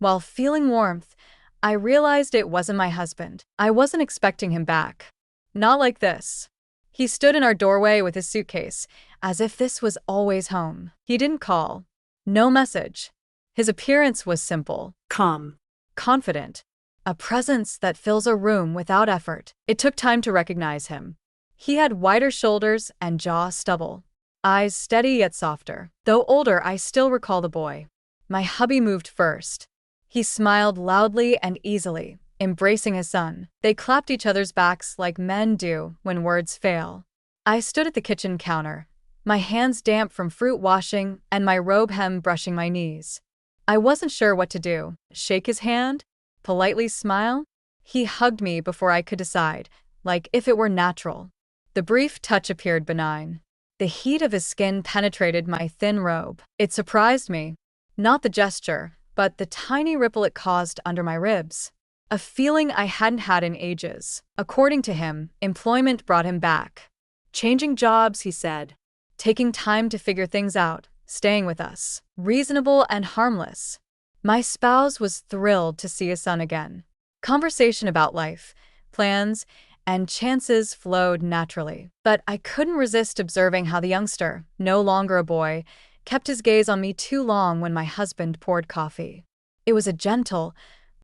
While feeling warmth, I realized it wasn't my husband. I wasn't expecting him back. Not like this. He stood in our doorway with his suitcase, as if this was always home. He didn't call. No message. His appearance was simple. Calm. Confident. A presence that fills a room without effort. It took time to recognize him. He had wider shoulders and jaw stubble. Eyes steady yet softer. Though older, I still recall the boy. My hubby moved first. He smiled loudly and easily, embracing his son. They clapped each other's backs like men do when words fail. I stood at the kitchen counter, my hands damp from fruit washing and my robe hem brushing my knees. I wasn't sure what to do. Shake his hand? Politely smile? He hugged me before I could decide, like if it were natural. The brief touch appeared benign. The heat of his skin penetrated my thin robe. It surprised me. Not the gesture, but the tiny ripple it caused under my ribs. A feeling I hadn't had in ages. According to him, employment brought him back. Changing jobs, he said. Taking time to figure things out. Staying with us. Reasonable and harmless. My spouse was thrilled to see his son again. Conversation about life, plans, and chances flowed naturally. But I couldn't resist observing how the youngster, no longer a boy, kept his gaze on me too long when my husband poured coffee. It was a gentle,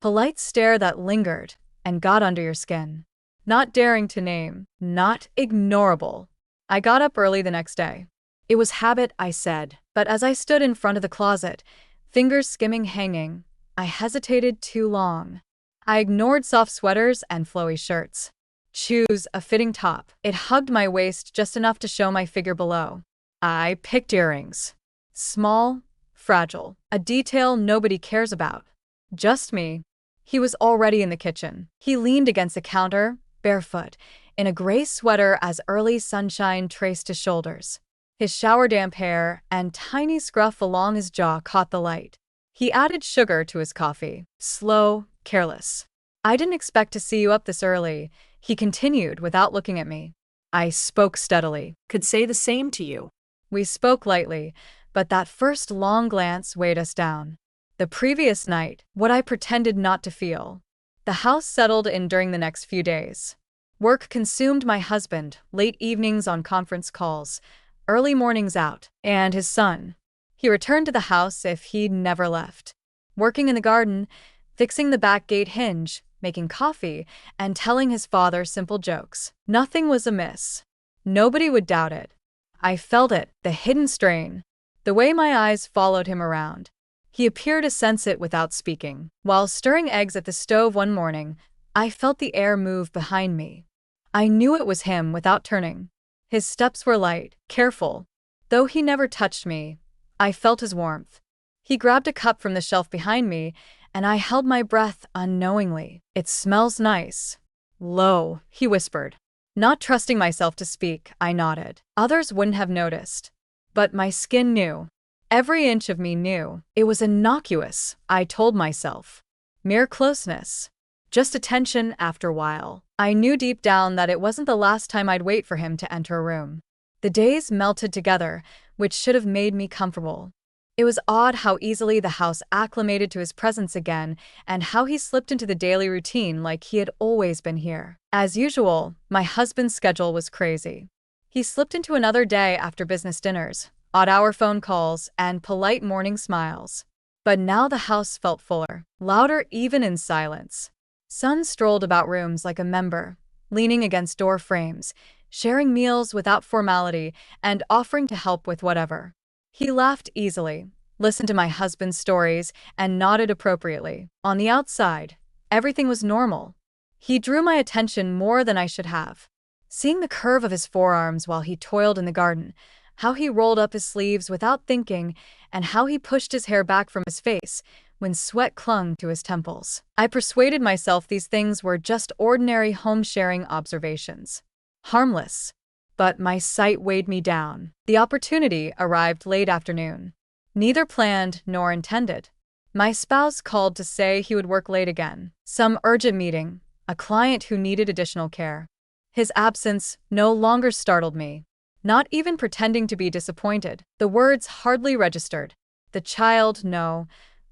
polite stare that lingered and got under your skin. Not daring to name, not ignorable. I got up early the next day. It was habit, I said, but as I stood in front of the closet, fingers skimming hanging, I hesitated too long. I ignored soft sweaters and flowy shirts. Choose a fitting top. It hugged my waist just enough to show my figure below. I picked earrings. Small, fragile, a detail nobody cares about. Just me. He was already in the kitchen. He leaned against the counter, barefoot, in a gray sweater as early sunshine traced his shoulders. His shower-damp hair and tiny scruff along his jaw caught the light. He added sugar to his coffee. Slow, careless. I didn't expect to see you up this early, he continued without looking at me. I spoke steadily. Could say the same to you. We spoke lightly, but that first long glance weighed us down. The previous night, what I pretended not to feel. The house settled in during the next few days. Work consumed my husband, late evenings on conference calls, early mornings out, and his son. He returned to the house if he'd never left. Working in the garden, fixing the back gate hinge, making coffee, and telling his father simple jokes. Nothing was amiss. Nobody would doubt it. I felt it, the hidden strain. The way my eyes followed him around. He appeared to sense it without speaking. While stirring eggs at the stove one morning, I felt the air move behind me. I knew it was him without turning. His steps were light, careful. Though he never touched me, I felt his warmth. He grabbed a cup from the shelf behind me, and I held my breath unknowingly. It smells nice. Low, he whispered. Not trusting myself to speak, I nodded. Others wouldn't have noticed. But my skin knew. Every inch of me knew. It was innocuous, I told myself. Mere closeness. Just attention after a while. I knew deep down that it wasn't the last time I'd wait for him to enter a room. The days melted together, which should have made me comfortable. It was odd how easily the house acclimated to his presence again and how he slipped into the daily routine like he had always been here. As usual, my husband's schedule was crazy. He slipped into another day after business dinners, odd-hour phone calls, and polite morning smiles. But now the house felt fuller, louder even in silence. Son strolled about rooms like a member, leaning against door frames, sharing meals without formality, and offering to help with whatever. He laughed easily, listened to my husband's stories, and nodded appropriately. On the outside, everything was normal. He drew my attention more than I should have. Seeing the curve of his forearms while he toiled in the garden, how he rolled up his sleeves without thinking, and how he pushed his hair back from his face when sweat clung to his temples. I persuaded myself these things were just ordinary home-sharing observations. Harmless. But my sight weighed me down. The opportunity arrived late afternoon. Neither planned nor intended. My spouse called to say he would work late again. Some urgent meeting, a client who needed additional care. His absence no longer startled me. Not even pretending to be disappointed. The words hardly registered. The child, no.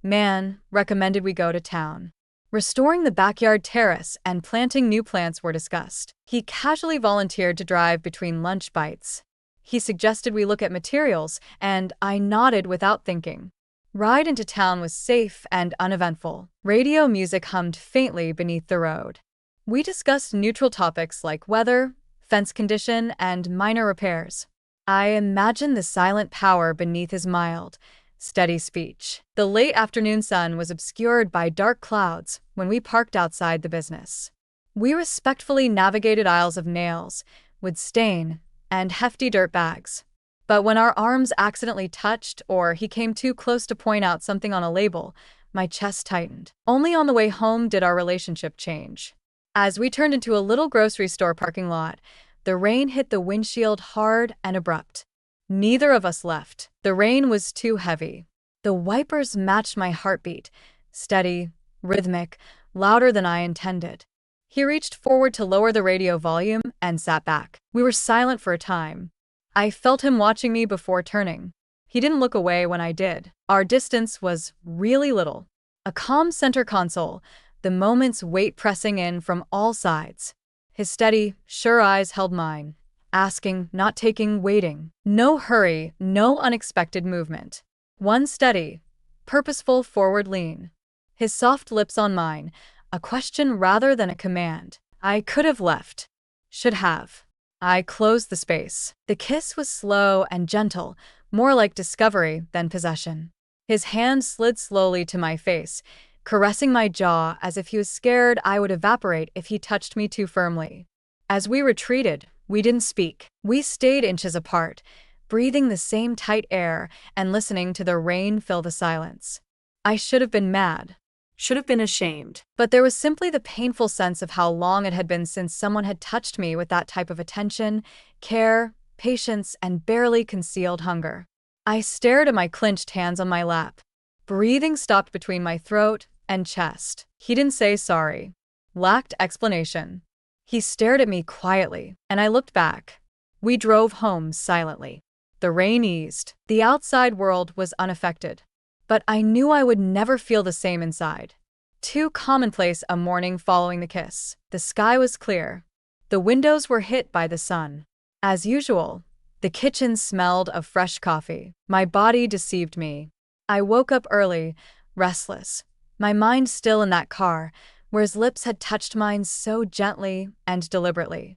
Man recommended we go to town. Restoring the backyard terrace and planting new plants were discussed. He casually volunteered to drive between lunch bites. He suggested we look at materials, and I nodded without thinking. Ride into town was safe and uneventful. Radio music hummed faintly beneath the road. We discussed neutral topics like weather, fence condition, and minor repairs. I imagined the silent power beneath his mild, steady speech. The late afternoon sun was obscured by dark clouds when we parked outside the business. We respectfully navigated aisles of nails, wood stain, and hefty dirt bags. But when our arms accidentally touched or he came too close to point out something on a label, my chest tightened. Only on the way home did our relationship change. As we turned into a little grocery store parking lot, the rain hit the windshield hard and abrupt. Neither of us left. The rain was too heavy. The wipers matched my heartbeat, steady, rhythmic, louder than I intended. He reached forward to lower the radio volume and sat back. We were silent for a time. I felt him watching me before turning. He didn't look away when I did. Our distance was really little. A calm center console, the moment's weight pressing in from all sides. His steady, sure eyes held mine, asking, not taking, waiting. No hurry, no unexpected movement. One steady, purposeful forward lean. His soft lips on mine, a question rather than a command. I could have left. Should have. I closed the space. The kiss was slow and gentle, more like discovery than possession. His hand slid slowly to my face, caressing my jaw as if he was scared I would evaporate if he touched me too firmly. As we retreated, we didn't speak. We stayed inches apart, breathing the same tight air and listening to the rain fill the silence. I should have been mad. Should have been ashamed. But there was simply the painful sense of how long it had been since someone had touched me with that type of attention, care, patience, and barely concealed hunger. I stared at my clenched hands on my lap. Breathing stopped between my throat and chest. He didn't say sorry. Lacked explanation. He stared at me quietly, and I looked back. We drove home silently. The rain eased. The outside world was unaffected. But I knew I would never feel the same inside. Too commonplace a morning following the kiss. The sky was clear. The windows were hit by the sun. As usual, the kitchen smelled of fresh coffee. My body deceived me. I woke up early, restless, my mind still in that car, where his lips had touched mine so gently and deliberately.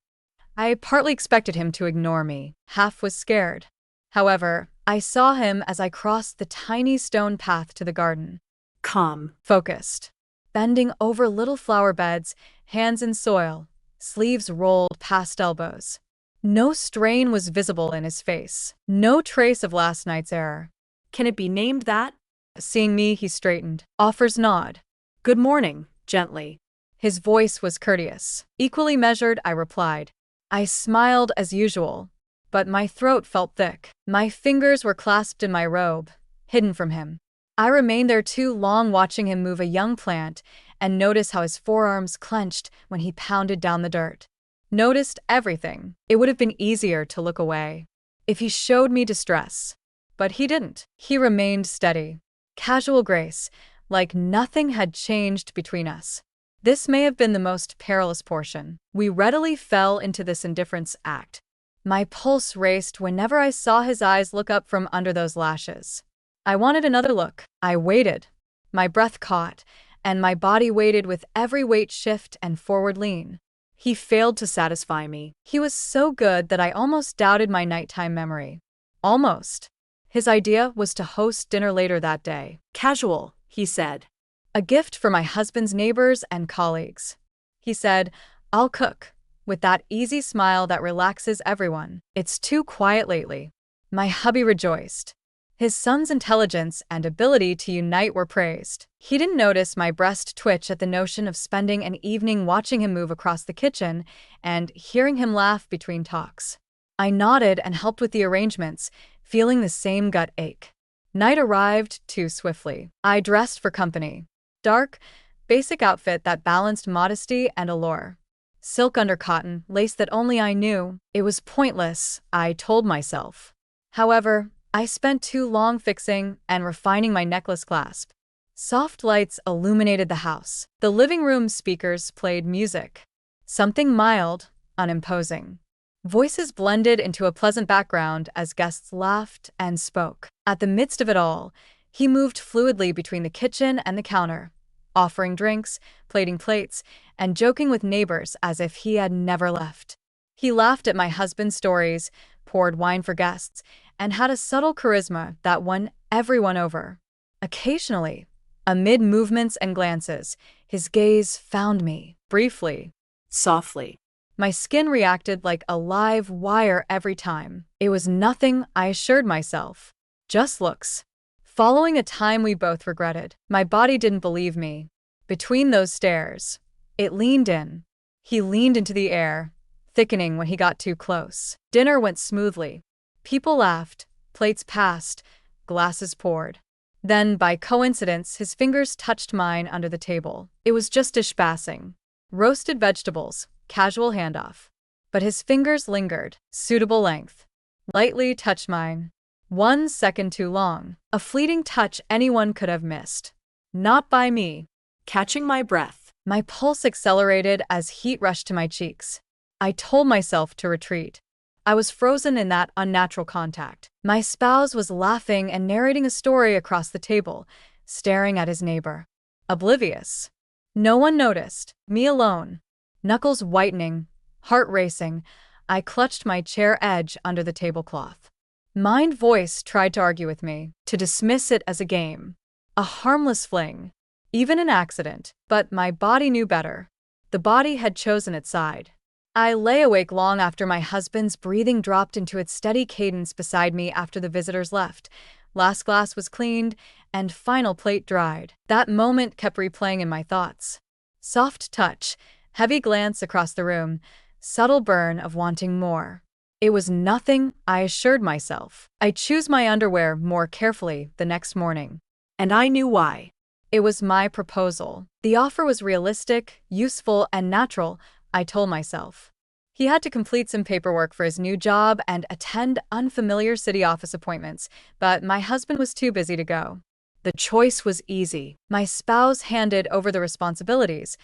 I partly expected him to ignore me, half was scared. However, I saw him as I crossed the tiny stone path to the garden. Calm, focused, bending over little flower beds, hands in soil, sleeves rolled past elbows. No strain was visible in his face, no trace of last night's error. Can it be named that? Seeing me, he straightened. Offers nod. Good morning, gently. His voice was courteous. Equally measured, I replied. I smiled as usual, but my throat felt thick. My fingers were clasped in my robe, hidden from him. I remained there too long watching him move a young plant and notice how his forearms clenched when he pounded down the dirt. Noticed everything. It would have been easier to look away if he showed me distress. But he didn't. He remained steady. Casual grace, like nothing had changed between us. This may have been the most perilous portion. We readily fell into this indifference act. My pulse raced whenever I saw his eyes look up from under those lashes. I wanted another look. I waited. My breath caught, and my body waited with every weight shift and forward lean. He failed to satisfy me. He was so good that I almost doubted my nighttime memory. Almost. His idea was to host dinner later that day. Casual, he said. A gift for my husband's neighbors and colleagues. He said, I'll cook, with that easy smile that relaxes everyone. It's too quiet lately. My hubby rejoiced. His son's intelligence and ability to unite were praised. He didn't notice my breast twitch at the notion of spending an evening watching him move across the kitchen and hearing him laugh between talks. I nodded and helped with the arrangements, feeling the same gut ache. Night arrived too swiftly. I dressed for company. Dark, basic outfit that balanced modesty and allure. Silk under cotton, lace that only I knew. It was pointless, I told myself. However, I spent too long fixing and refining my necklace clasp. Soft lights illuminated the house. The living room speakers played music. Something mild, unimposing. Voices blended into a pleasant background as guests laughed and spoke. At the midst of it all, he moved fluidly between the kitchen and the counter, offering drinks, plating plates, and joking with neighbors as if he had never left. He laughed at my husband's stories, poured wine for guests, and had a subtle charisma that won everyone over. Occasionally, amid movements and glances, his gaze found me, briefly, softly. my skin reacted like a live wire every time. It was nothing, I assured myself. Just looks. Following a time we both regretted, my body didn't believe me. Between those stares, it leaned in. He leaned into the air, thickening when he got too close. Dinner went smoothly. People laughed, plates passed, glasses poured. Then, by coincidence, his fingers touched mine under the table. It was just dish passing. Roasted vegetables, casual handoff. But his fingers lingered, suitable length. Lightly touched mine. 1 second too long. A fleeting touch anyone could have missed. Not by me. Catching my breath. My pulse accelerated as heat rushed to my cheeks. I told myself to retreat. I was frozen in that unnatural contact. My spouse was laughing and narrating a story across the table, staring at his neighbor. Oblivious. No one noticed, me alone. Knuckles whitening, heart racing, I clutched my chair edge under the tablecloth. Mind voice tried to argue with me, to dismiss it as a game. A harmless fling. Even an accident, but my body knew better. The body had chosen its side. I lay awake long after my husband's breathing dropped into its steady cadence beside me after the visitors left. Last glass was cleaned, and final plate dried. That moment kept replaying in my thoughts. Soft touch, heavy glance across the room, subtle burn of wanting more. It was nothing, I assured myself. I chose my underwear more carefully the next morning. And I knew why. It was my proposal. The offer was realistic, useful, and natural, I told myself. He had to complete some paperwork for his new job and attend unfamiliar city office appointments, but my husband was too busy to go. The choice was easy. My spouse handed over the responsibilities,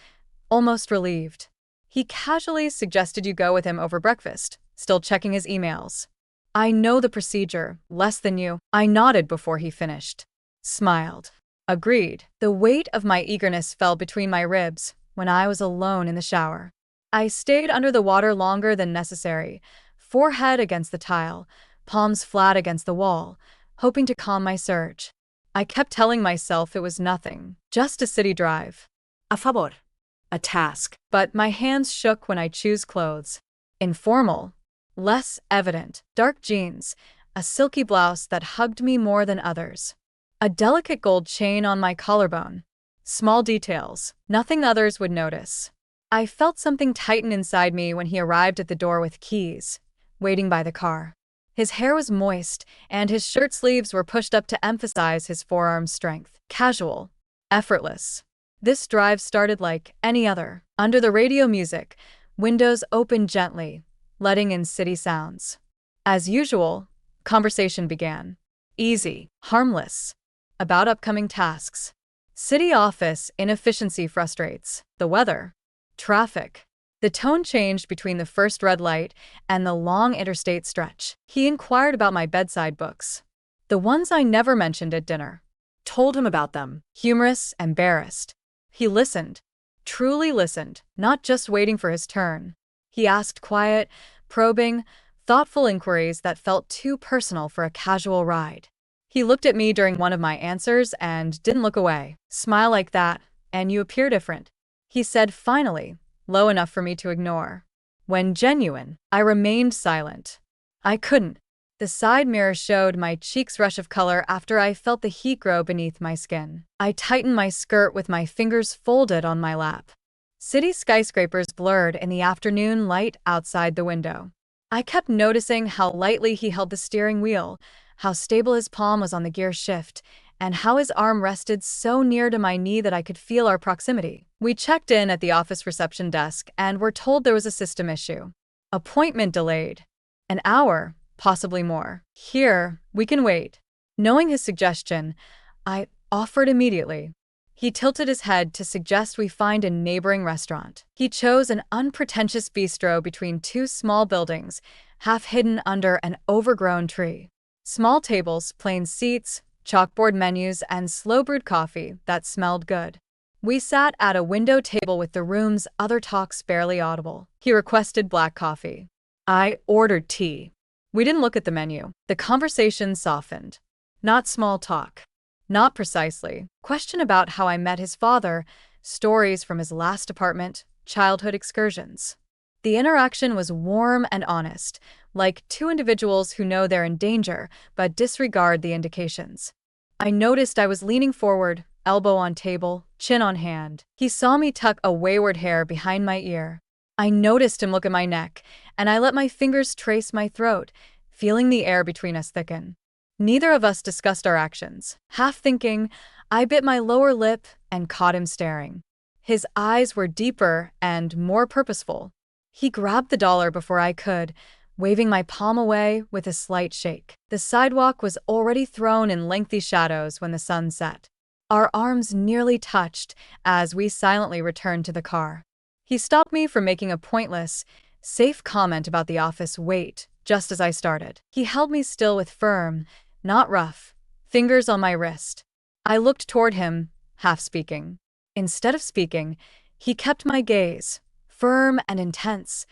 almost relieved. He casually suggested you go with him over breakfast, still checking his emails. I know the procedure, less than you. I nodded before he finished. Smiled. Agreed. The weight of my eagerness fell between my ribs when I was alone in the shower. I stayed under the water longer than necessary, forehead against the tile, palms flat against the wall, hoping to calm my surge. I kept telling myself it was nothing, just a city drive. A favor. A task. But my hands shook when I chose clothes. Informal. Less evident. Dark jeans. A silky blouse that hugged me more than others. A delicate gold chain on my collarbone. Small details. Nothing others would notice. I felt something tighten inside me when he arrived at the door with keys, waiting by the car. His hair was moist, and his shirt sleeves were pushed up to emphasize his forearm strength. Casual. Effortless. This drive started like any other. Under the radio music, windows opened gently, letting in city sounds. As usual, conversation began. Easy, harmless. About upcoming tasks. City office inefficiency frustrates. The weather. Traffic. The tone changed between the first red light and the long interstate stretch. He inquired about my bedside books. The ones I never mentioned at dinner. Told him about them. Humorous, embarrassed. He listened. Truly listened, not just waiting for his turn. He asked quiet, probing, thoughtful inquiries that felt too personal for a casual ride. He looked at me during one of my answers and didn't look away. Smile like that, and you appear different. He said finally, low enough for me to ignore. When genuine, I remained silent. I couldn't. The side mirror showed my cheeks rush of color after I felt the heat grow beneath my skin. I tightened my skirt with my fingers folded on my lap. City skyscrapers blurred in the afternoon light outside the window. I kept noticing how lightly he held the steering wheel, how stable his palm was on the gear shift, and how his arm rested so near to my knee that I could feel our proximity. We checked in at the office reception desk and were told there was a system issue. Appointment delayed. An hour, possibly more. Here, we can wait. Knowing his suggestion, I offered immediately. He tilted his head to suggest we find a neighboring restaurant. He chose an unpretentious bistro between two small buildings, half hidden under an overgrown tree. Small tables, plain seats, chalkboard menus, and slow-brewed coffee that smelled good. We sat at a window table with the room's other talks barely audible. He requested black coffee. I ordered tea. We didn't look at the menu. The conversation softened. Not small talk. Not precisely. Question about how I met his father, stories from his last apartment, childhood excursions. The interaction was warm and honest, like two individuals who know they're in danger but disregard the indications. I noticed I was leaning forward, elbow on table, chin on hand. He saw me tuck a wayward hair behind my ear. I noticed him look at my neck, and I let my fingers trace my throat, feeling the air between us thicken. Neither of us discussed our actions. Half thinking, I bit my lower lip and caught him staring. His eyes were deeper and more purposeful. He grabbed the dollar before I could, waving my palm away with a slight shake. The sidewalk was already thrown in lengthy shadows when the sun set. Our arms nearly touched as we silently returned to the car. He stopped me from making a pointless, safe comment about the office wait just as I started. He held me still with firm, not rough, fingers on my wrist. I looked toward him, half speaking. Instead of speaking, he kept my gaze, firm and intense,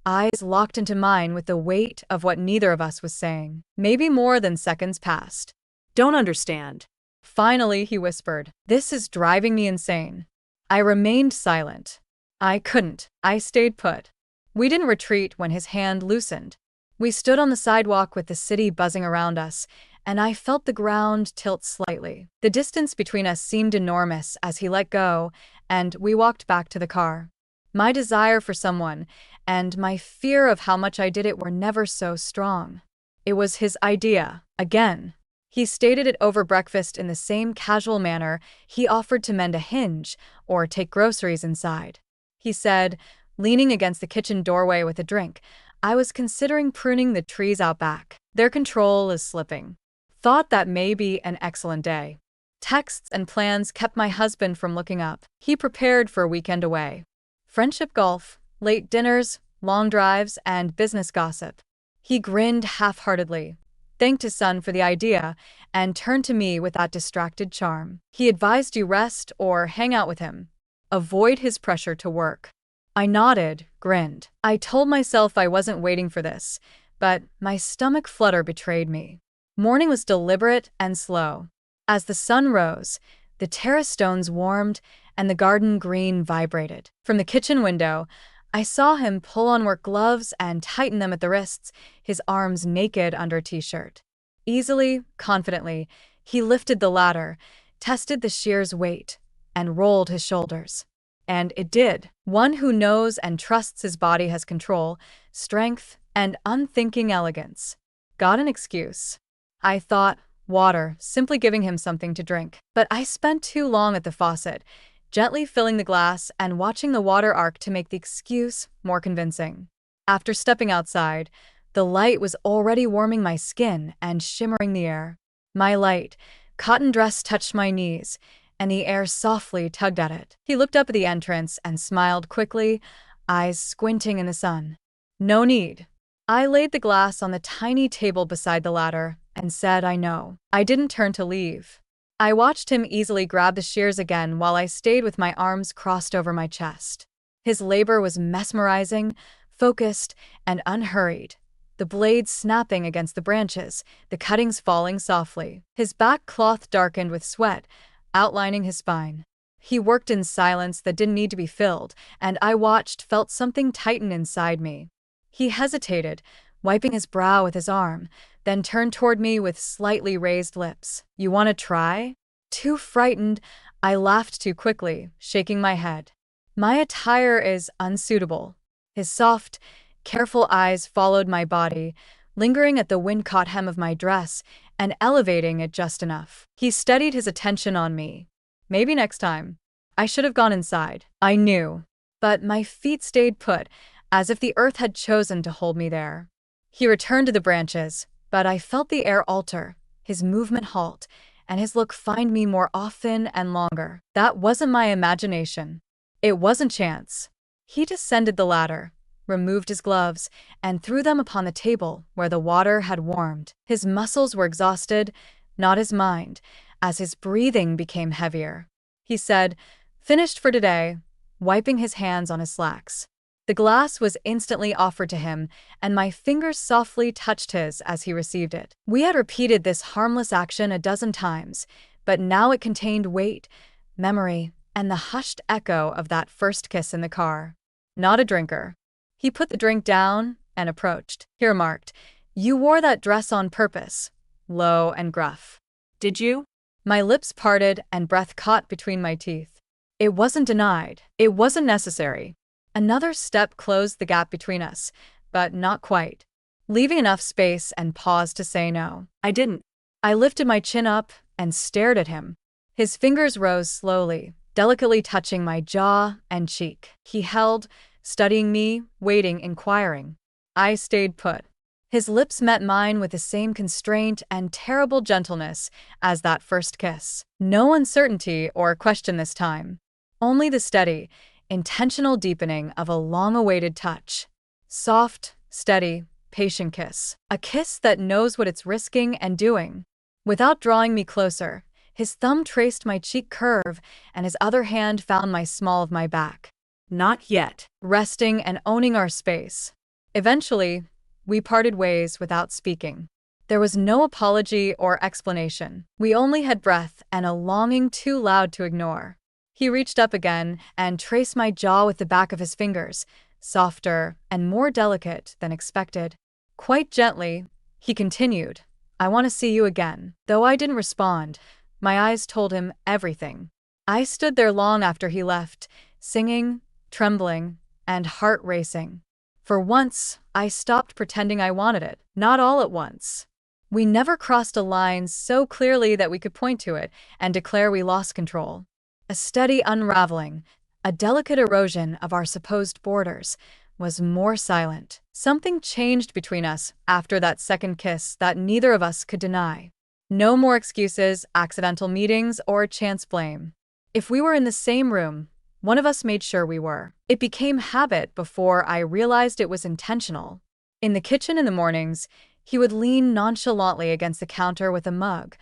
eyes locked into mine with the weight of what neither of us was saying. Maybe more than seconds passed. Don't understand. Finally, he whispered, "This is driving me insane." I remained silent. I couldn't. I stayed put. We didn't retreat when his hand loosened. We stood on the sidewalk with the city buzzing around us, and I felt the ground tilt slightly. The distance between us seemed enormous as he let go, and we walked back to the car. My desire for someone and my fear of how much I did it were never so strong. It was his idea, again. He stated it over breakfast in the same casual manner he offered to mend a hinge or take groceries inside. He said, leaning against the kitchen doorway with a drink, I was considering pruning the trees out back. Their control is slipping. Thought that may be an excellent day. Texts and plans kept my husband from looking up. He prepared for a weekend away. Friendship golf, late dinners, long drives, and business gossip. He grinned half-heartedly, thanked his son for the idea, and turned to me with that distracted charm. He advised you rest or hang out with him. Avoid his pressure to work. I nodded, grinned. I told myself I wasn't waiting for this, but my stomach flutter betrayed me. Morning was deliberate and slow. As the sun rose, the terrace stones warmed and the garden green vibrated. From the kitchen window, I saw him pull on work gloves and tighten them at the wrists, his arms naked under a t-shirt. Easily, confidently, he lifted the ladder, tested the shear's weight, and rolled his shoulders. And it did. One who knows and trusts his body has control, strength, and unthinking elegance. Got an excuse. I thought, water, simply giving him something to drink. But I spent too long at the faucet, gently filling the glass and watching the water arc to make the excuse more convincing. After stepping outside, the light was already warming my skin and shimmering the air. My light, cotton dress touched my knees, and the air softly tugged at it. He looked up at the entrance and smiled quickly, eyes squinting in the sun. No need. I laid the glass on the tiny table beside the ladder and said, I know. I didn't turn to leave. I watched him easily grab the shears again while I stayed with my arms crossed over my chest. His labor was mesmerizing, focused, and unhurried. The blades snapping against the branches, the cuttings falling softly. His back cloth darkened with sweat, outlining his spine. He worked in silence that didn't need to be filled, and I watched, felt something tighten inside me. He hesitated, wiping his brow with his arm, then turned toward me with slightly raised lips. You want to try? Too frightened, I laughed too quickly, shaking my head. My attire is unsuitable. His soft, careful eyes followed my body, lingering at the wind-caught hem of my dress and elevating it just enough. He steadied his attention on me. Maybe next time. I should have gone inside. I knew. But my feet stayed put, as if the earth had chosen to hold me there. He returned to the branches, but I felt the air alter, his movement halt, and his look find me more often and longer. That wasn't my imagination. It wasn't chance. He descended the ladder, removed his gloves, and threw them upon the table where the water had warmed. His muscles were exhausted, not his mind, as his breathing became heavier. He said, "Finished for today," wiping his hands on his slacks. The glass was instantly offered to him, and my fingers softly touched his as he received it. We had repeated this harmless action a dozen times, but now it contained weight, memory, and the hushed echo of that first kiss in the car. Not a drinker. He put the drink down and approached. He remarked, "You wore that dress on purpose," low and gruff. Did you? My lips parted and breath caught between my teeth. It wasn't denied. It wasn't necessary. Another step closed the gap between us, but not quite, leaving enough space and pause to say no. I didn't. I lifted my chin up and stared at him. His fingers rose slowly, delicately touching my jaw and cheek. He held, studying me, waiting, inquiring. I stayed put. His lips met mine with the same constraint and terrible gentleness as that first kiss. No uncertainty or question this time. Only the steady, intentional deepening of a long-awaited touch. Soft, steady, patient kiss. A kiss that knows what it's risking and doing. Without drawing me closer, his thumb traced my cheek curve and his other hand found my small of my back. Not yet. Resting and owning our space. Eventually, we parted ways without speaking. There was no apology or explanation. We only had breath and a longing too loud to ignore. He reached up again and traced my jaw with the back of his fingers, softer and more delicate than expected. Quite gently, he continued, "I want to see you again." Though I didn't respond, my eyes told him everything. I stood there long after he left, singing, trembling, and heart racing. For once, I stopped pretending I wanted it. Not all at once. We never crossed a line so clearly that we could point to it and declare we lost control. A steady unraveling, a delicate erosion of our supposed borders, was more silent. Something changed between us after that second kiss that neither of us could deny. No more excuses, accidental meetings, or chance blame. If we were in the same room, one of us made sure we were. It became habit before I realized it was intentional. In the kitchen in the mornings, he would lean nonchalantly against the counter with a mug,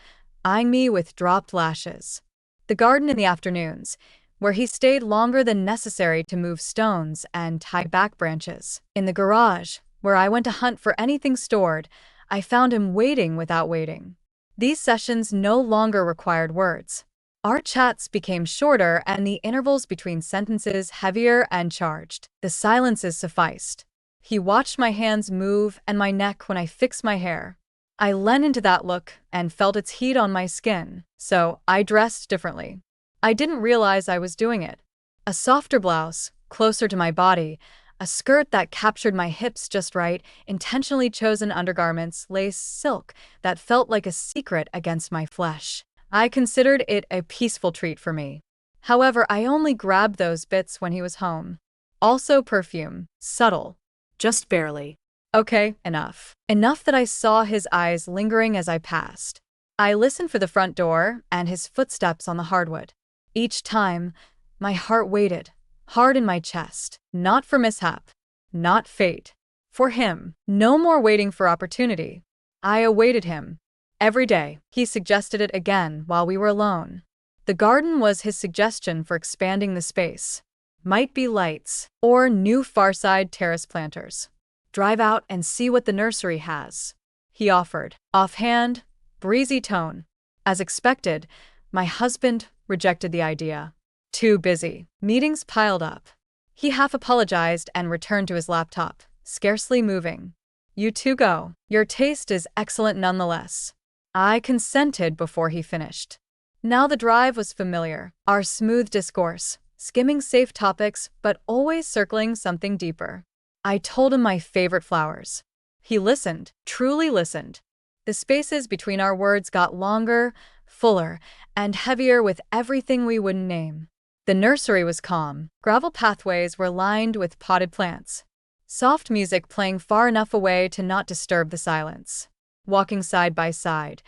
eyeing me with dropped lashes. The garden in the afternoons, where he stayed longer than necessary to move stones and tie back branches. In the garage, where I went to hunt for anything stored, I found him waiting without waiting. These sessions no longer required words. Our chats became shorter and the intervals between sentences heavier and charged. The silences sufficed. He watched my hands move and my neck when I fixed my hair. I leaned into that look and felt its heat on my skin, so I dressed differently. I didn't realize I was doing it. A softer blouse, closer to my body, a skirt that captured my hips just right, intentionally chosen undergarments, lace, silk, that felt like a secret against my flesh. I considered it a peaceful treat for me. However, I only grabbed those bits when he was home. Also perfume, subtle. Just barely. Okay, enough. Enough that I saw his eyes lingering as I passed. I listened for the front door and his footsteps on the hardwood. Each time, my heart waited, hard in my chest. Not for mishap. Not fate. For him. No more waiting for opportunity. I awaited him. Every day, he suggested it again while we were alone. The garden was his suggestion for expanding the space. Might be lights, or new farside terrace planters. Drive out and see what the nursery has, he offered. Offhand, breezy tone. As expected, my husband rejected the idea. Too busy. Meetings piled up. He half apologized and returned to his laptop, scarcely moving. You two go. Your taste is excellent nonetheless. I consented before he finished. Now the drive was familiar. Our smooth discourse, skimming safe topics, but always circling something deeper. I told him my favorite flowers. He listened, truly listened. The spaces between our words got longer, fuller, and heavier with everything we wouldn't name. The nursery was calm. Gravel pathways were lined with potted plants. Soft music playing far enough away to not disturb the silence. Walking side by side,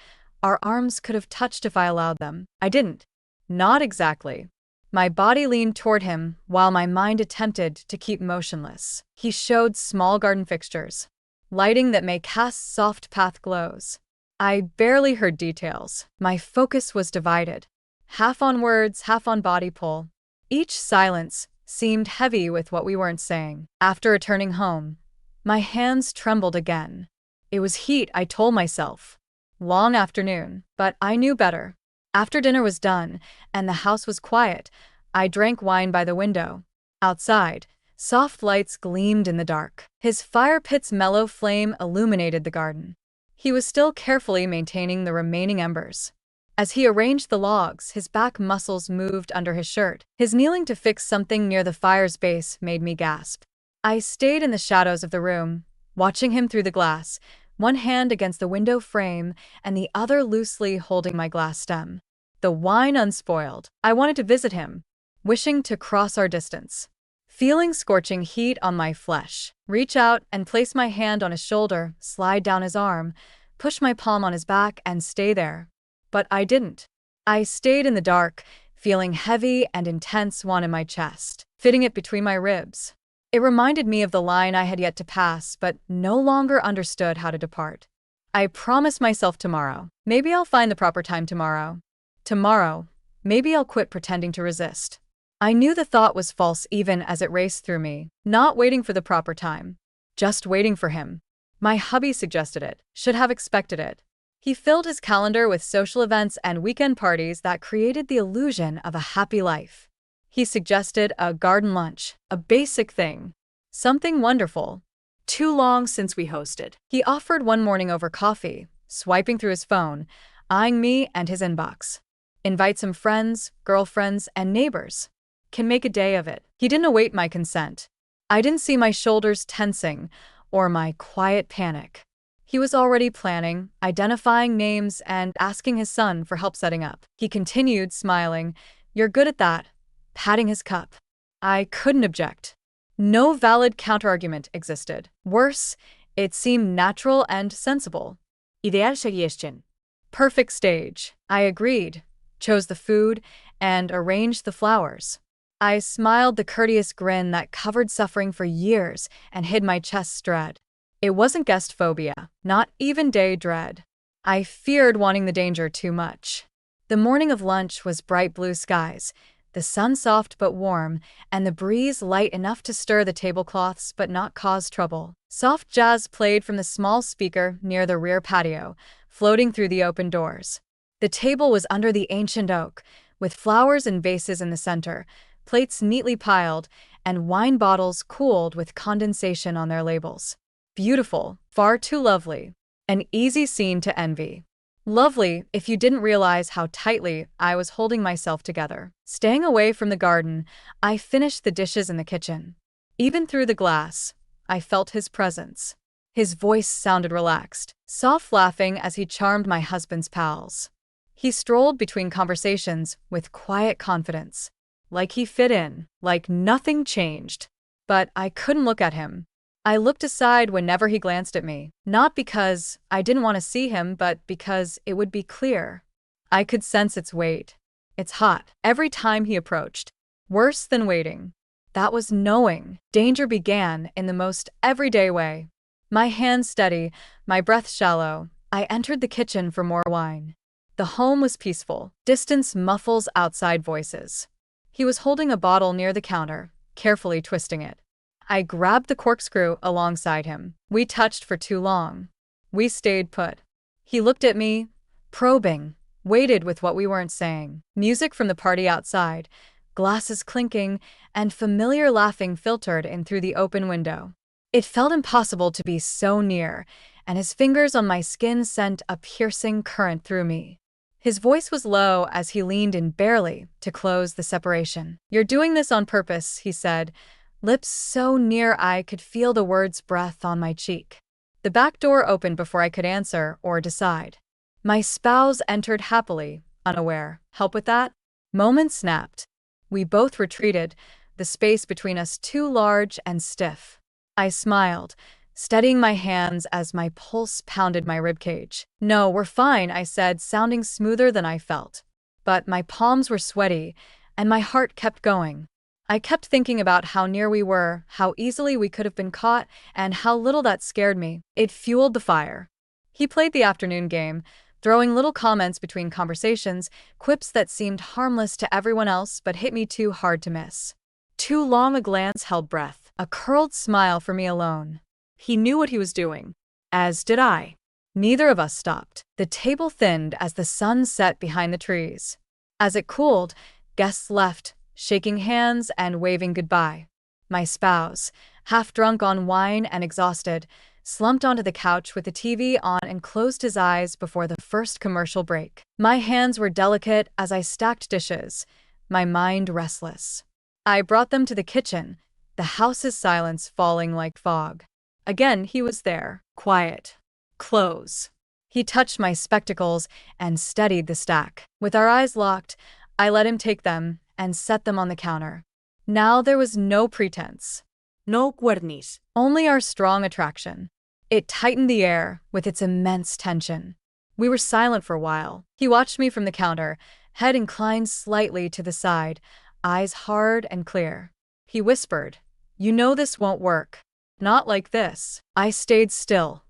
Our arms could have touched if I allowed them. I didn't. Not exactly. My body leaned toward him while my mind attempted to keep motionless. He showed small garden fixtures, lighting that may cast soft path glows. I barely heard details. My focus was divided, half on words, half on body pull. Each silence seemed heavy with what we weren't saying. After returning home, my hands trembled again. It was heat, I told myself. Long afternoon, but I knew better. After dinner was done and the house was quiet, I drank wine by the window. Outside, soft lights gleamed in the dark. His fire pit's mellow flame illuminated the garden. He was still carefully maintaining the remaining embers. As he arranged the logs, his back muscles moved under his shirt. His kneeling to fix something near the fire's base made me gasp. I stayed in the shadows of the room, watching him through the glass, one hand against the window frame and the other loosely holding my glass stem. The wine unspoiled. I wanted to visit him, wishing to cross our distance. Feeling scorching heat on my flesh, reach out and place my hand on his shoulder, slide down his arm, push my palm on his back and stay there. But I didn't. I stayed in the dark, feeling heavy and intense one in my chest, fitting it between my ribs. It reminded me of the line I had yet to pass, but no longer understood how to depart. I promised myself tomorrow. Maybe I'll find the proper time tomorrow. Tomorrow, maybe I'll quit pretending to resist. I knew the thought was false even as it raced through me, not waiting for the proper time, just waiting for him. My hubby suggested it, should have expected it. He filled his calendar with social events and weekend parties that created the illusion of a happy life. He suggested a garden lunch, a basic thing, something wonderful. Too long since we hosted. He offered one morning over coffee, swiping through his phone, eyeing me and his inbox. Invite some friends, girlfriends, and neighbors. Can make a day of it. He didn't await my consent. I didn't see my shoulders tensing or my quiet panic. He was already planning, identifying names, and asking his son for help setting up. He continued, smiling, "You're good at that," patting his cup. I couldn't object. No valid counterargument existed. Worse, it seemed natural and sensible. Ideal suggestion. Perfect stage. I agreed, chose the food, and arranged the flowers. I smiled the courteous grin that covered suffering for years and hid my chest's dread. It wasn't guest phobia, not even day dread. I feared wanting the danger too much. The morning of lunch was bright blue skies, the sun soft but warm, and the breeze light enough to stir the tablecloths but not cause trouble. Soft jazz played from the small speaker near the rear patio, floating through the open doors. The table was under the ancient oak, with flowers and vases in the center, plates neatly piled, and wine bottles cooled with condensation on their labels. Beautiful, far too lovely. An easy scene to envy. Lovely if you didn't realize how tightly I was holding myself together. Staying away from the garden, I finished the dishes in the kitchen. Even through the glass, I felt his presence. His voice sounded relaxed, soft laughing as he charmed my husband's pals. He strolled between conversations with quiet confidence. Like he fit in, like nothing changed. But I couldn't look at him. I looked aside whenever he glanced at me, not because I didn't want to see him, but because it would be clear. I could sense its weight. It's hot. Every time he approached. Worse than waiting. That was knowing. Danger began in the most everyday way. My hands steady, my breath shallow, I entered the kitchen for more wine. The home was peaceful. Distance muffles outside voices. He was holding a bottle near the counter, carefully twisting it. I grabbed the corkscrew alongside him. We touched for too long. We stayed put. He looked at me, probing, waited with what we weren't saying. Music from the party outside, glasses clinking, and familiar laughing filtered in through the open window. It felt impossible to be so near, and his fingers on my skin sent a piercing current through me. His voice was low as he leaned in barely to close the separation. "You're doing this on purpose," he said, lips so near I could feel the word's breath on my cheek. The back door opened before I could answer or decide. My spouse entered happily, unaware. "Help with that?" Moments snapped. We both retreated, the space between us too large and stiff. I smiled, steadying my hands as my pulse pounded my ribcage. "No, we're fine," I said, sounding smoother than I felt. But my palms were sweaty, and my heart kept going. I kept thinking about how near we were, how easily we could have been caught, and how little that scared me. It fueled the fire. He played the afternoon game, throwing little comments between conversations, quips that seemed harmless to everyone else but hit me too hard to miss. Too long a glance held breath, a curled smile for me alone. He knew what he was doing, as did I. Neither of us stopped. The table thinned as the sun set behind the trees. As it cooled, guests left, shaking hands and waving goodbye. My spouse, half drunk on wine and exhausted, slumped onto the couch with the TV on and closed his eyes before the first commercial break. My hands were delicate as I stacked dishes, my mind restless. I brought them to the kitchen, the house's silence falling like fog. Again he was there, quiet, close. He touched my spectacles and steadied the stack. With our eyes locked, I let him take them and set them on the counter. Now there was no pretense. No cuernis. Only our strong attraction. It tightened the air with its immense tension. We were silent for a while. He watched me from the counter, head inclined slightly to the side, eyes hard and clear. He whispered, "You know this won't work. Not like this." I stayed still,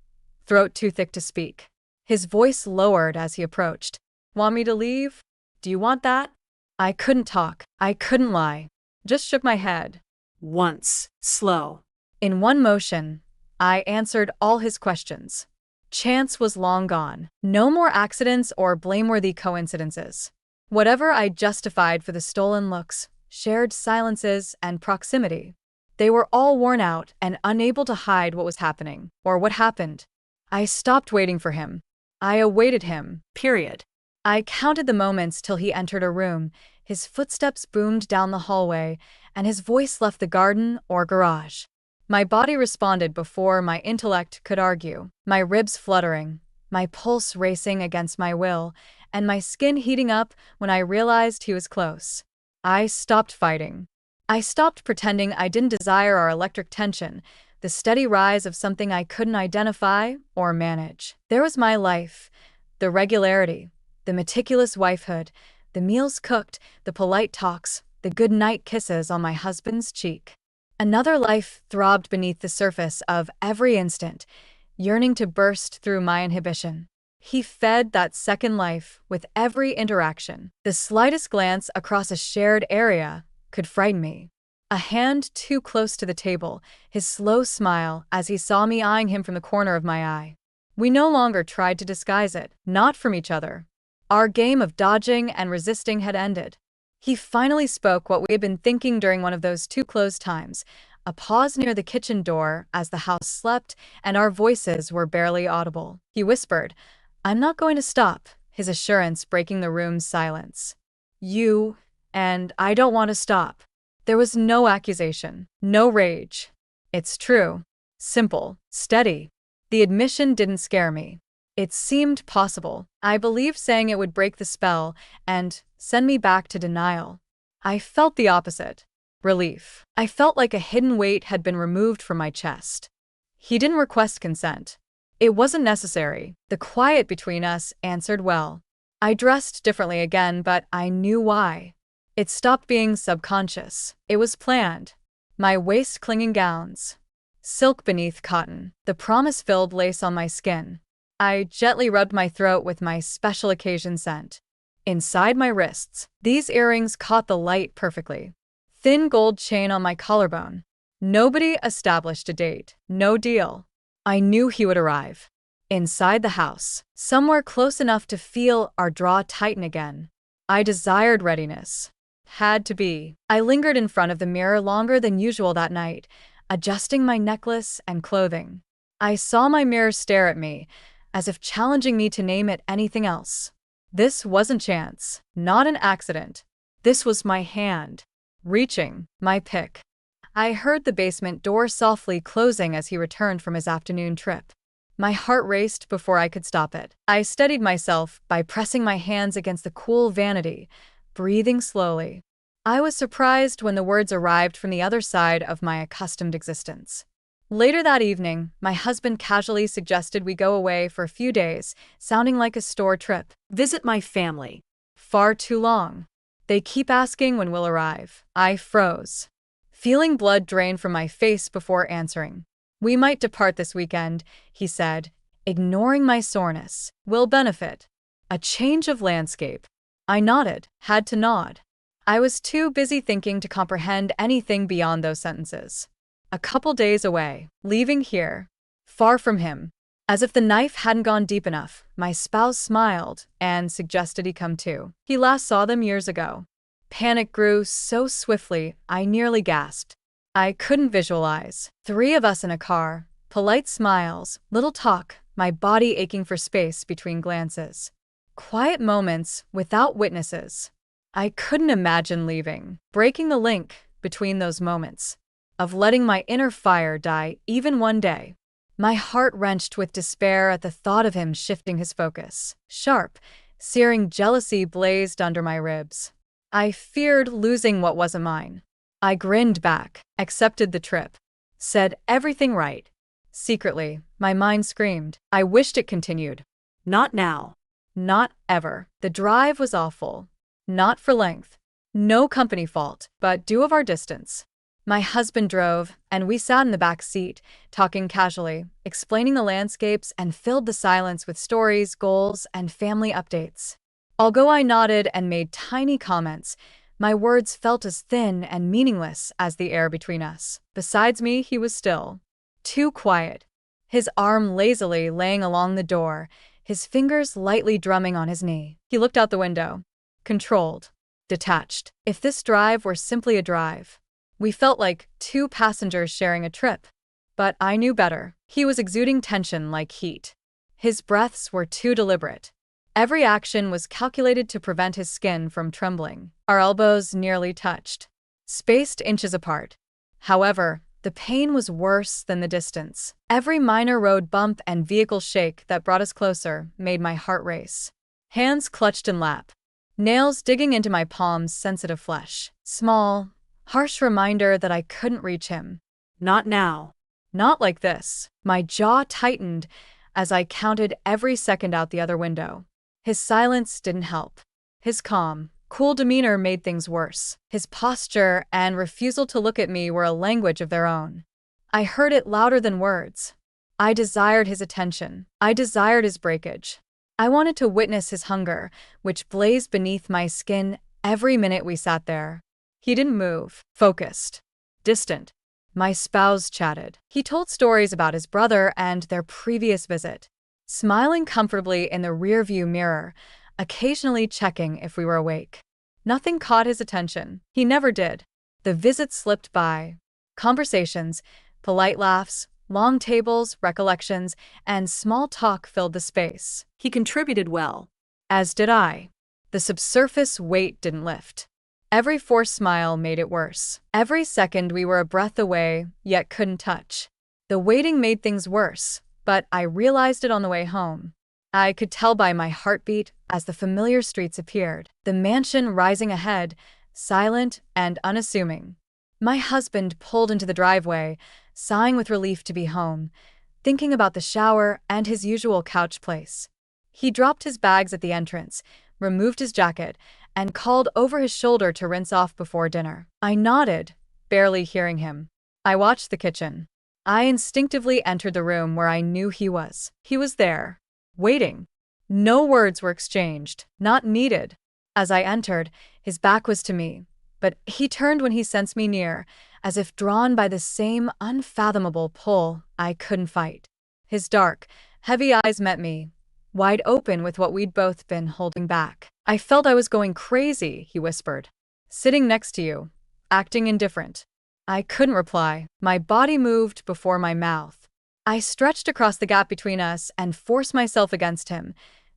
throat too thick to speak. His voice lowered as he approached. "Want me to leave? Do you want that?" I couldn't talk. I couldn't lie. Just shook my head. Once. Slow. In one motion, I answered all his questions. Chance was long gone. No more accidents or blameworthy coincidences. Whatever I justified for the stolen looks, shared silences, and proximity, they were all worn out and unable to hide what was happening, or what happened. I stopped waiting for him. I awaited him. Period. I counted the moments till he entered a room, his footsteps boomed down the hallway, and his voice left the garden or garage. My body responded before my intellect could argue, my ribs fluttering, my pulse racing against my will, and my skin heating up when I realized he was close. I stopped fighting. I stopped pretending I didn't desire our electric tension, the steady rise of something I couldn't identify or manage. There was my life, the regularity, the meticulous wifehood, the meals cooked, the polite talks, the good-night kisses on my husband's cheek. Another life throbbed beneath the surface of every instant, yearning to burst through my inhibition. He fed that second life with every interaction. The slightest glance across a shared area could frighten me. A hand too close to the table, his slow smile as he saw me eyeing him from the corner of my eye. We no longer tried to disguise it, not from each other. Our game of dodging and resisting had ended. He finally spoke what we had been thinking during one of those too close times, a pause near the kitchen door as the house slept and our voices were barely audible. He whispered, "I'm not going to stop," his assurance breaking the room's silence. "You and I don't want to stop." There was no accusation, no rage. It's true. Simple, steady. The admission didn't scare me. It seemed possible. I believed saying it would break the spell and send me back to denial. I felt the opposite. Relief. I felt like a hidden weight had been removed from my chest. He didn't request consent. It wasn't necessary. The quiet between us answered well. I dressed differently again, but I knew why. It stopped being subconscious. It was planned. My waist-clinging gowns. Silk beneath cotton. The promise-filled lace on my skin. I gently rubbed my throat with my special occasion scent. Inside my wrists, these earrings caught the light perfectly. Thin gold chain on my collarbone. Nobody established a date. No deal. I knew he would arrive. Inside the house, somewhere close enough to feel our draw tighten again. I desired readiness. Had to be. I lingered in front of the mirror longer than usual that night, adjusting my necklace and clothing. I saw my mirror stare at me, as if challenging me to name it anything else. This wasn't chance, not an accident. This was my hand, reaching, my pick. I heard the basement door softly closing as he returned from his afternoon trip. My heart raced before I could stop it. I steadied myself by pressing my hands against the cool vanity, breathing slowly. I was surprised when the words arrived from the other side of my accustomed existence. Later that evening, my husband casually suggested we go away for a few days, sounding like a store trip. Visit my family. Far too long. They keep asking when we'll arrive. I froze, feeling blood drain from my face before answering. We might depart this weekend, he said, ignoring my soreness. Will benefit. A change of landscape. I nodded, had to nod. I was too busy thinking to comprehend anything beyond those sentences. A couple days away, leaving here, far from him. As if the knife hadn't gone deep enough, my spouse smiled and suggested he come too. He last saw them years ago. Panic grew so swiftly, I nearly gasped. I couldn't visualize. 3 of us in a car, polite smiles, little talk, my body aching for space between glances. Quiet moments without witnesses. I couldn't imagine leaving, breaking the link between those moments, of letting my inner fire die even one day. My heart wrenched with despair at the thought of him shifting his focus. Sharp, searing jealousy blazed under my ribs. I feared losing what wasn't mine. I grinned back, accepted the trip, said everything right. Secretly, my mind screamed. I wished it continued. Not now. Not ever. The drive was awful. Not for length. No company fault, but due of our distance. My husband drove, and we sat in the back seat, talking casually, explaining the landscapes, and filled the silence with stories, goals, and family updates. Although I nodded and made tiny comments, my words felt as thin and meaningless as the air between us. Besides me, he was still. Too quiet. His arm lazily laying along the door, his fingers lightly drumming on his knee. He looked out the window. Controlled. Detached. If this drive were simply a drive. We felt like 2 passengers sharing a trip. But I knew better. He was exuding tension like heat. His breaths were too deliberate. Every action was calculated to prevent his skin from trembling. Our elbows nearly touched, spaced inches apart. However, the pain was worse than the distance. Every minor road bump and vehicle shake that brought us closer made my heart race. Hands clutched in lap, nails digging into my palms' sensitive flesh. Small, harsh reminder that I couldn't reach him. Not now. Not like this. My jaw tightened as I counted every second out the other window. His silence didn't help. His calm, cool demeanor made things worse. His posture and refusal to look at me were a language of their own. I heard it louder than words. I desired his attention. I desired his breakage. I wanted to witness his hunger, which blazed beneath my skin every minute we sat there. He didn't move, focused, distant. My spouse chatted. He told stories about his brother and their previous visit, smiling comfortably in the rearview mirror, occasionally checking if we were awake. Nothing caught his attention. He never did. The visit slipped by. Conversations, polite laughs, long tables, recollections, and small talk filled the space. He contributed well. As did I. The subsurface weight didn't lift. Every forced smile made it worse. Every second we were a breath away, yet couldn't touch. The waiting made things worse, but I realized it on the way home. I could tell by my heartbeat as the familiar streets appeared, the mansion rising ahead, silent and unassuming. My husband pulled into the driveway, sighing with relief to be home, thinking about the shower and his usual couch place. He dropped his bags at the entrance, removed his jacket, and called over his shoulder to rinse off before dinner. I nodded, barely hearing him. I watched the kitchen. I instinctively entered the room where I knew he was. He was there, waiting. No words were exchanged, not needed. As I entered, his back was to me, but he turned when he sensed me near, as if drawn by the same unfathomable pull I couldn't fight. His dark, heavy eyes met me, wide open with what we'd both been holding back. I felt I was going crazy, he whispered. Sitting next to you, acting indifferent. I couldn't reply. My body moved before my mouth. I stretched across the gap between us and forced myself against him,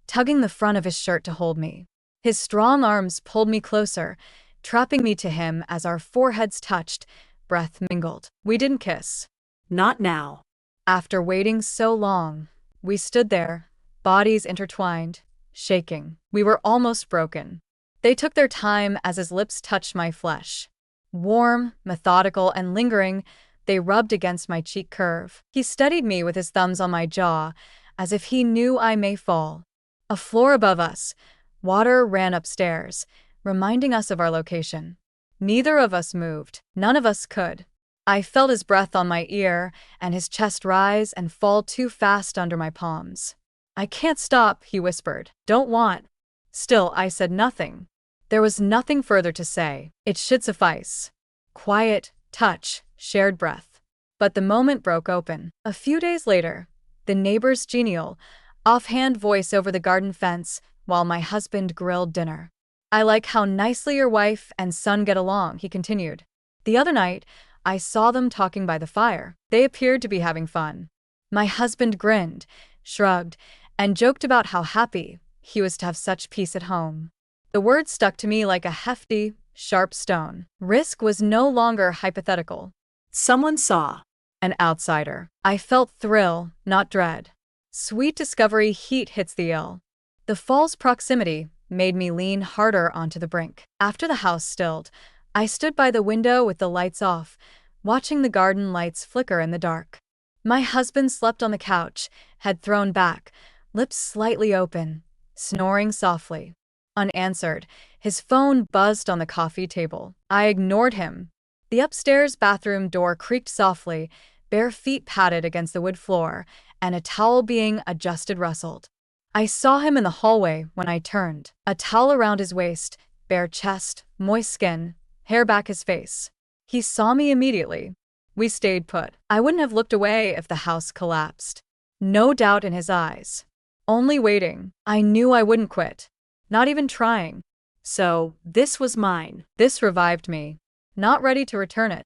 tugging the front of his shirt to hold me. His strong arms pulled me closer, trapping me to him as our foreheads touched, breath mingled. We didn't kiss. Not now. After waiting so long, we stood there, bodies intertwined, shaking. We were almost broken. They took their time as his lips touched my flesh. Warm, methodical, and lingering, They rubbed against my cheek curve. He steadied me with his thumbs on my jaw, as if he knew I may fall. A floor above us. Water ran upstairs, reminding us of our location. Neither of us moved. None of us could. I felt his breath on my ear and his chest rise and fall too fast under my palms. "I can't stop," he whispered. "Don't want." Still, I said nothing. There was nothing further to say. It should suffice. Quiet, touch, shared breath. But the moment broke open. A few days later, the neighbor's genial, offhand voice over the garden fence while my husband grilled dinner. "I like how nicely your wife and son get along," he continued. "The other night, I saw them talking by the fire. They appeared to be having fun." My husband grinned, shrugged, and joked about how happy he was to have such peace at home. The words stuck to me like a hefty, sharp stone. Risk was no longer hypothetical. Someone saw. An outsider. I felt thrill, not dread. Sweet discovery heat hits the ill. The fall's proximity made me lean harder onto the brink. After the house stilled, I stood by the window with the lights off, watching the garden lights flicker in the dark. My husband slept on the couch, head thrown back, lips slightly open, snoring softly. Unanswered, his phone buzzed on the coffee table. I ignored him. The upstairs bathroom door creaked softly, bare feet patted against the wood floor, and a towel being adjusted rustled. I saw him in the hallway when I turned, a towel around his waist, bare chest, moist skin, hair back his face. He saw me immediately. We stayed put. I wouldn't have looked away if the house collapsed. No doubt in his eyes. Only waiting. I knew I wouldn't quit. Not even trying. So, this was mine. This revived me. Not ready to return it.